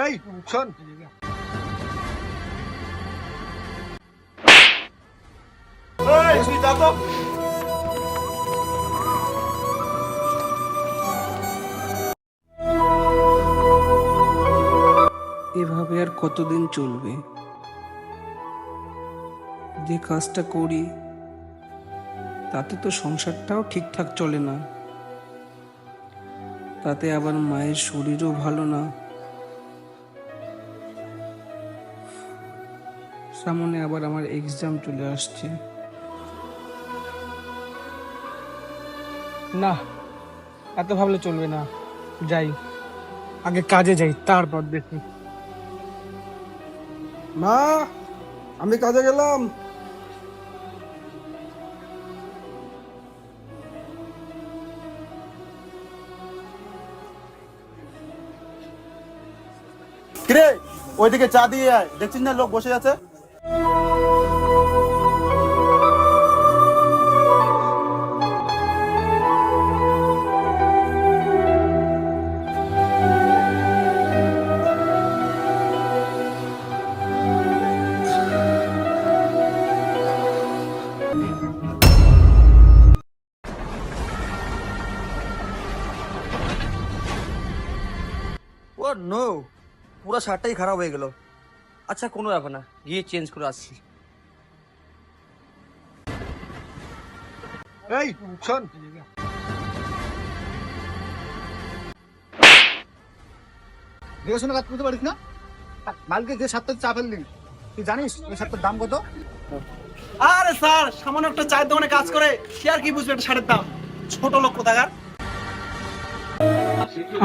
এই শোন, তুই যা তো। এভাবে আর কতদিন চলবে? যে কাজটা করি তাতে তো সংসারটাও ঠিকঠাক চলে না, তাতে আবার মায়ের শরীরও ভালো না। সামনে আবার আমার এক্সাম চলে আসছে। না, এত ভাবলে চলবে না। যাই, আগে কাজে যাই, তারপর দেখি। মা, আমি কাজে গেলাম। কিরে, ওইদিকে চা দিয়ে আয়, দেখছিস না লোক বসে আছে। ও নো, পুরো শার্টটাই খারাপ হয়ে গেল। আচ্ছা কোনো ব্যাপার না, গিয়ে চেঞ্জ করে আসছি। এই শোন, দেখে শুনে কাজ করতে পারিস না? মালকে যে সাতটা চা ফেললি, তুই জানিস ওই সাতটার দাম কত? আরে স্যার, সামান্য একটা চায়ের দোকানে কাজ করে সে আর কি বুঝবে একটা শার্টের দাম? ছোট লোক কোথাকার।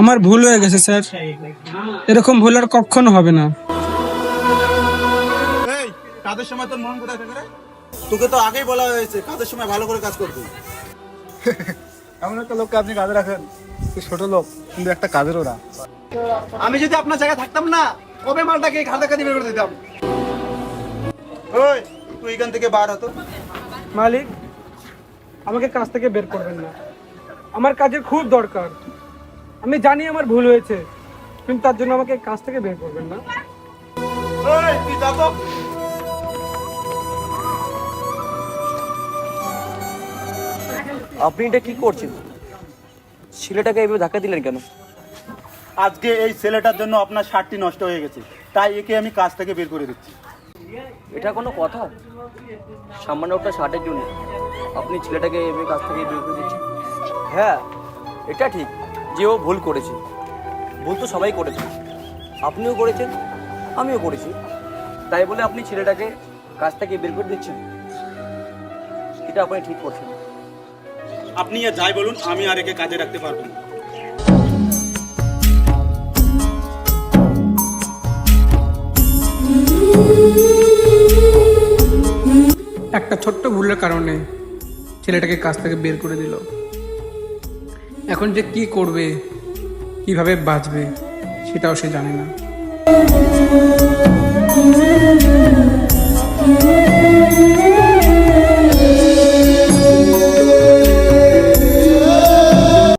আমার ভুল হয়ে গেছে স্যার, এরকম ভুল আর কখনো হবে না। এই কাজের সময় তোর মন কোথায় থাকে রে? তোকে তো আগেই বলা হয়েছে কাজের সময় ভালো করে কাজ করবি। এমন একটা লোককে আপনি কাজে রাখেন, তুই ছোট লোক কিন্তু একটা কাজেরও না। আমি যদি আপনার জায়গায় থাকতাম না, কবে মালটাকে ঘাট ধাক্কা দিয়ে বের করে দিতাম। ওই তুই এখান থেকে বার হতো। মালিক, আমাকে কাজ থেকে বের করবেন না, আমার কাজের খুব দরকার। আমি জানি আমার ভুল হয়েছে, কিন্তু তার জন্য আমাকে কাজ থেকে বের করবেন না। ওই তুই যা তো। আপনি এটা কি করছেন? ছেলেটাকে এইভাবে ধাক্কা দিলেন কেন? আজকে এই ছেলেটার জন্য আপনার শার্টটি নষ্ট হয়ে গেছে, তাই একে আমি কাজ থেকে বের করে দিচ্ছি। এটা কোনো কথা? সামান্য একটা শার্টের জন্য আপনি ছেলেটাকে এভাবে কাছ থেকে বের করে দিচ্ছেন? হ্যাঁ, এটা ঠিক যে ও ভুল করেছে। ভুল তো সবাই করেছে, আপনিও করেছেন, আমিও করেছি। তাই বলে আপনি ছেলেটাকে কাছ থেকে বের করে দিচ্ছেন, এটা আপনি ঠিক করছেন না। আপনি আর যাই বলুন, আমি আর একে কাজে রাখতে পারবো না। একটা ছোট্ট ভুলের কারণে ছেলেটাকে কাজ থেকে বের করে দিল। এখন যে কি করবে, কিভাবে বাঁচবে, সেটাও সে জানে না।